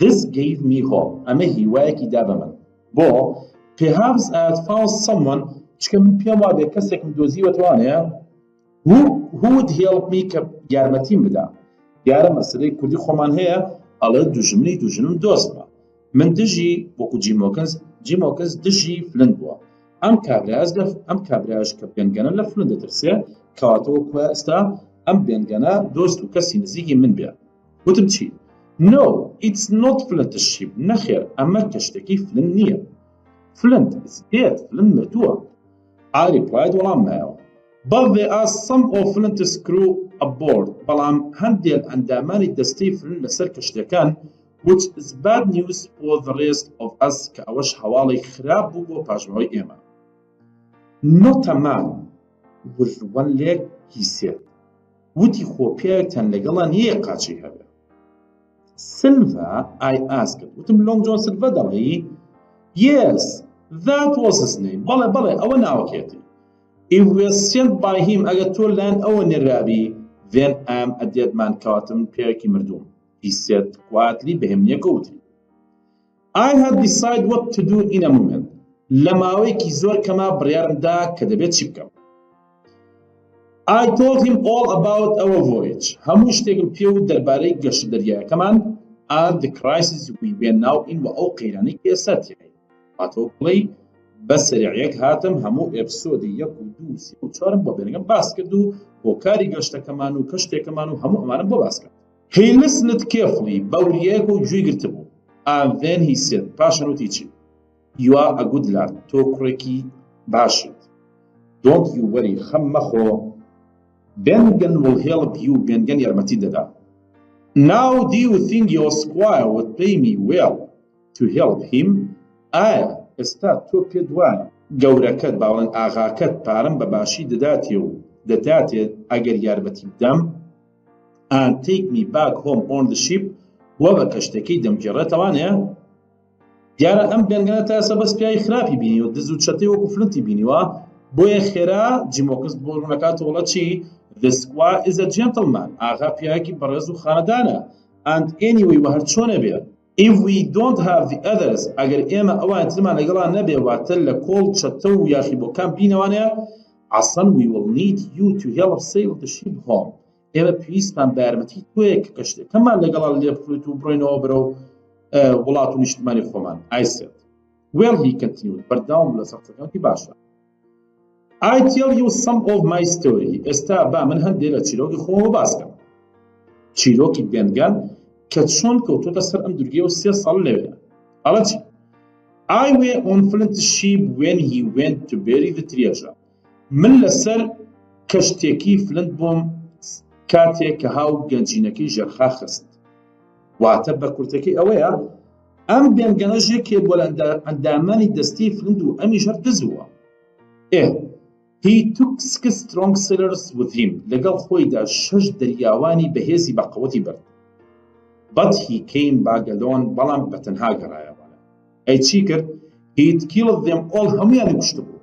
This gave me hope. ئەمە هیوایەکی دا بە من. بۆ perhaps I had found someone چکە من پێم وا بێ کەسێکم دۆزیوەتەوانەیە who would help me کە یارمەتیم بدا. دیارە مەسەلەی کوردی خۆمان هەیە ئەڵێ دوژمنم دۆست بە. من دژی وەکو جیمۆکەس دژی فلند بووە. ئەم کابراش کە بێنگەنە لە فلند دەترسێ کەواتەوە کوێ ئێستا ئەم بێنگەنە دۆست و کەسی نزیکی من بێ. وتم چی؟ No, it's not flint sheep. نەخێر ئەمە کەشتێکی فلند نییە. Flint is dead. فلند مردووە. I replied وەڵام مایەوە. But there are some of flint's crew aboard. بەڵام هەندێک ئەندامانی دەستەی فلند لەسەر کەشتەکان which is bad news for the rest of us کە ئەوەش هەواڵی خراپ بوو بۆ پاشماوەی ئێمە. Not a man with one leg, he said. وتی خۆ پیاوێکتان لەگەڵان یەک قاچی هەبێ. Silva, I asked. وتم Long John Silva دەڵێی؟ Yes, that was his name. بەڵێ ئەوە ناوەکێتی. If we are sent by him ئەگەر تۆ لایەن ئەوە نێرابی then I am a dead man کەواتم پیاوێکی مردووم. He said quietly بەهێمنیەکە وتی. I had decided what to do in a moment. لە ماوەیەکی زۆر کەما بڕیارمدا کە دەبێت چی بکەم. I told him all about our voyage. هەموو شتێکم پێ و دەربارەی گەشت دەریایەکەمان and the crisis we were now in و ئەو قەیرانەی کە ئێستا تێی. هاتەوە بڵێ بە سەریعەک هاتم هەموو ئێپیسۆدی 1 و 2 و 3 و 4 بۆ بێنگەم باس کرد و هۆکاری گەشتەکەمان و کەشتێکەمان و هەموو ئەمانم بۆ باس کرد. He listened carefully بە وریایەک و گوێی گرتبوو. And then he said پاشان وتی چی؟ You are a good lad. تۆ کوڕێکی باشیت. Don't you worry. خەم مەخۆ. Bengen will help you. بێنگەن یارمەتی دەدا. Now do you think your squire would pay me well to help him? ئایا ئێستا تۆ پێت وایە گەورەکەت باوەڵێن ئاغاکەت پارەم بەباشی دەداتێ و دەداتێت ئەگەر یارمەتی بدەم؟ and take me back home on the ship وە بە کەشتەکەی دەمگێڕێتەوانەیە؟ دیارە ئەم بێنگەنە تا ئێستا بەس پیاوی خراپی بینیوە دز و چەتەی وەکو فلنتی بینیوە بۆیە خێرا جیمۆکس بۆ ڕوونەکاتەوەڵە چی The squire is a gentleman ئاغا پیاوێکی بەڕێز و خانەدانە and anyway وە هەر چۆنە بێ if we don't have the others ئەگەر ئێمە ئەوان ترمان لەگەڵان نەبێ واتە لە کۆڵ چەتە و یاخی بۆکان بینەوانەیە ئاسان we will need you to help sail the ship home ئێمە پێویستمان بە یارمەتی تۆیە کە کەشتەکەمان لەگەڵان لێ بخورێت و بڕۆینەوە بەرەو وڵات و نیشتمانی خۆمان I said well he continued بەردەوام لەسەر قسەکەی باشە I tell you some of my story ئێستا با من هەندێک لە چیرۆکی خۆمەوە باسکەم چیرۆکی بێنگان کە چۆن کەوتۆتە سەر ئەم دورگەی و 3 ساڵ لەوێ ئەڵە چی I were on Flint's ship when he went to bury the treasure من لەسەر کەشتێکی فلنت بووم کاتێک کە هاو گەنجینەکەی ژەرخا خست واتە بە کورتەکەی ئەوەیە ئەم بێنگەنەژێکێ بۆ لە ئەندامانی دەستی فلند و ئەمی ژەر دزووە He took 6 strong sailors with him لەگەڵ خۆیدا 6 دەریاوانی بەهێزی بەقەوەتی برد But he came back alone بەڵام بەتەنها گەڕایەوانە ئەی چی کرد He'd killed them all هەمویانی کوشت بوو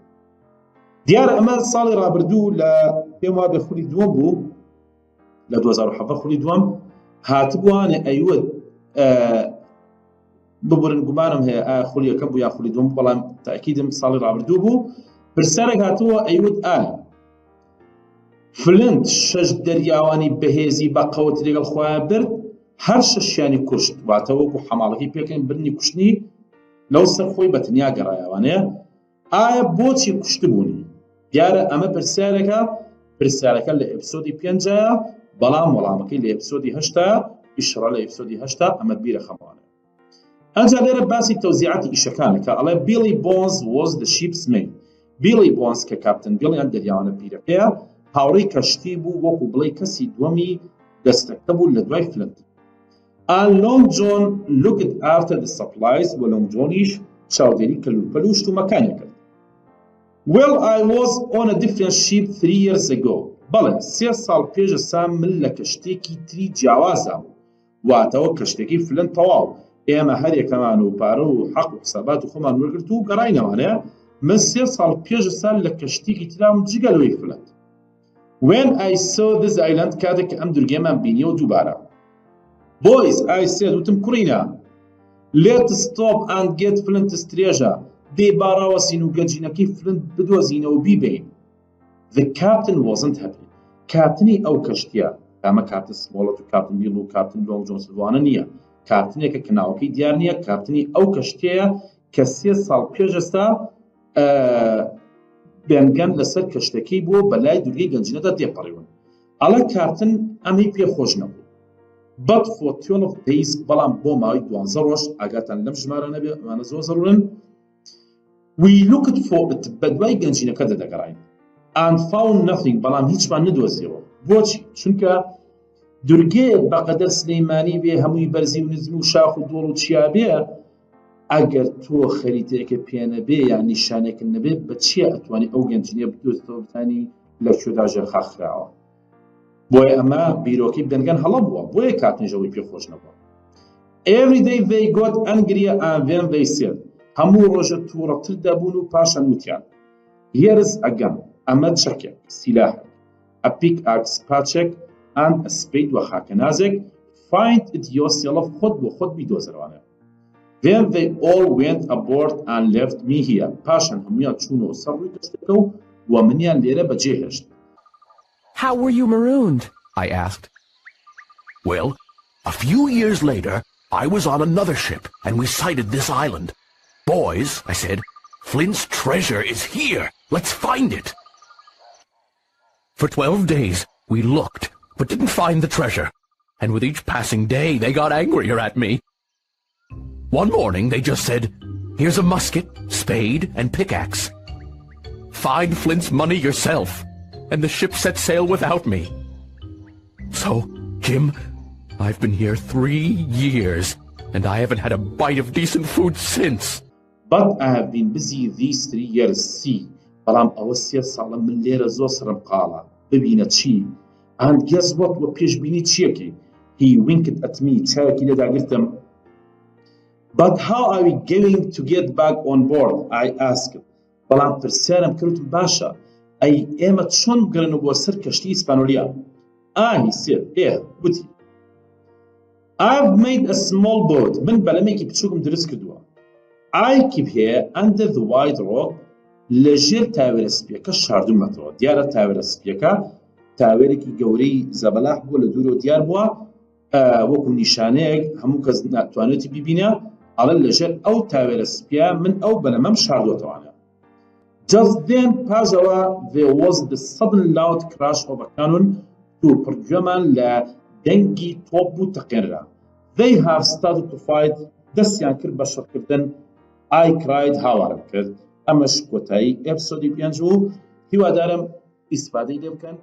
دیارە ئەمە ساڵی ڕابردوو لە پێم وابێ خولی دووەم بوو لە 2007 خولی دووەم هاتبووانێ ئەیوت ببورن گومانم هەیە خولی یەکەم بوو یا خولی دووەم بەڵام تاکیدم ساڵی ڕابردوو بوو پرسیارێک هاتووە ئەیوت ئایا فلنت 6 دەریاوانی بەهێزی بەقەوەت لەگەڵ خۆیان برد هەر 6یانی کوشت واتە وەکو حەماڵەکەی پێکەین برنی کوشتنی لەو سەر خۆی بەتەنیا گەڕایەوانەیە ئایا بۆچی کوشت بوونی دیارە ئەمە پرسیارەکە لە ئێپیسۆدی 5 بەڵام وەڵامەکەی لە ئێپیسۆدی 8 ئیشڕە لە ئێپیسۆدی 8 ئەمە بیرە خەمەوانە ئەنجا لێرە باسی تەوزیعاتی ئیشەکانەکە ئەڵێ Billy Bones was the ship's mate Billy Bones کە کاپتن بیڵیان دەریاوانە پیرەکەیە هاوڕێی کەشتی بوو وەکو بڵێ کەسی دووەمی دەستەکە بوو لە دوای فلنت And Long John looked after the supplies و Long Johnish چاودێری کەلوپەل و شتومەکانی کرد Well I was on a different ship 3 years ago بەڵێ 3 ساڵ پێش ئێستا من لە کەشتێکی تری جیاوازام واتەوە کەشتێکی فلنت تەواو ئێمە هەرێکەمان و پارە و حەق و حسابات و خۆمان وەرگرت و گەڕاینەوانەیە من 3 ساڵ پێش ئێستا لە کەشتێکی ترام جگەلەوەی فلنت When I saw this island کاتێک کە ئەم دورگەیەمان بینیەوە دووبارە Boys I said وتم کوڕینە Let's stop and get Flint's treasure دێ باڕاوەسین و گەنجینەکەی فلنت بدۆزینەوە بیبین The captain wasn't happy کاپتنی ئەو کەشتیە ئەمە کاپتن سمۆڵەت و کاپتن بیڵ و کاپتن لۆنگ جۆن سلوانە نییە کاپتنێکە کە ناوەکەی دیار نییە کاپتنی ئەو کەشتەیە کە 3 ساڵ پێش ئێستا بێنگەن لەسەر کەشتەکەی بووە بەلای دورگەی گەنجینەدا تێپەڕیون ئەڵە کاپتن ئەمەی پێخۆش نەبوو But for 12 days بەڵام بۆ ماوەی 12 ڕۆژ ئاگاتان لەم ژمارە نەبێ ئەمانە زۆر زەڕورن We looked for it بە دوای گەنجینەکە دەدەگەڕین and found nothing بەڵام هیچمان نەدۆزیەوە بۆچی چونکە دورگەیەک بەقەدەر سلەیمانی بێ هەمووی بەرزی و نزمی و شاخ و دۆڵ و چیا بێ ئەگەر تۆ خەریتەیەکە پێ نەبێ یان نیشانێکن نەبێ بە چیە ئەتوانی ئەو گەنجینە بدۆزیتەوە بزانی لە کوێدا ژەرخا خراوە بۆیە ئەمە بیرۆکەی بێنگەن هەڵە بووە بۆیە کاتنیژەوەی پێخۆش نەبووە Every day they got angry and then they said هەموو ڕۆژە تووڕەتر دەبوون و پاشان وتیان Here's a gun ئەمە چەکێک سیلاحێک a pickaxe پاچێک and a spade و خاکەنازێک find it yourself خۆت بۆ خۆت بیدۆزەوانە Then they all went aboard and left me here پاشان هەمویان چوونەوە سەر ڕووی کەشتەکە و منیان لێرە بەجێهێشت How were you marooned? I asked. Well, a few years later, I was on another ship and we sighted this island. Boys, I said, Flint's treasure is here. Let's find it. For 12 days, we looked, but didn't find the treasure. And with each passing day, they got angrier at me. One morning, they just said, here's a musket, spade, and pickaxe. Find Flint's money yourself. And the ship set sail without me. So, Jim, I've been here 3 years, and I haven't had a bite of decent food since. But I have been busy these 3 years, see. بەڵام ئەوە 3 ساڵە من لێرە زۆر سرم قاڵە. ببینە چی؟ And guess what? وە پێشبینی چیەکی؟ He winked at me. چاوێکی لێداگرتم. But how are we going to get back on board? I asked. بەڵام پرسیارم کردم باشە. ئەی ئێمە چۆن بگەڕێنەوە بۆ سەر کەشتی ئیسپانۆلیا؟ he said. گوتی. I've made a small boat. من بەلەمێکی بچووکم دروست کردووە. I keep here under the wide rock. لەژێر تاوێرە سپیەکە شاردومەتەوە. دیارە تاوێرە سپیەکە تاوێرێکی گەورەی زەبەلاح بووە لە دوورەوە دیار بووە وەکو نیشانەیەک هەموو کەس ناتوانێتی بیبینە ئەڵێ لەژێر ئەو تاوێرە سپیە من ئەو بەلەمەم شاردوەتەوانە. Just then پاشەوە there was the sudden loud crash of a cannon و پڕگوێمان لە دەنگی تۆپ بوو تەقێنرا. They have started to fight. دەستیان کرد بە شەڕکردن. I cried هاوارم کرد. ئەمەش کۆتایی ئێپیسۆدی 5 و هیوادارم ئیسفادەی لێ بکەن.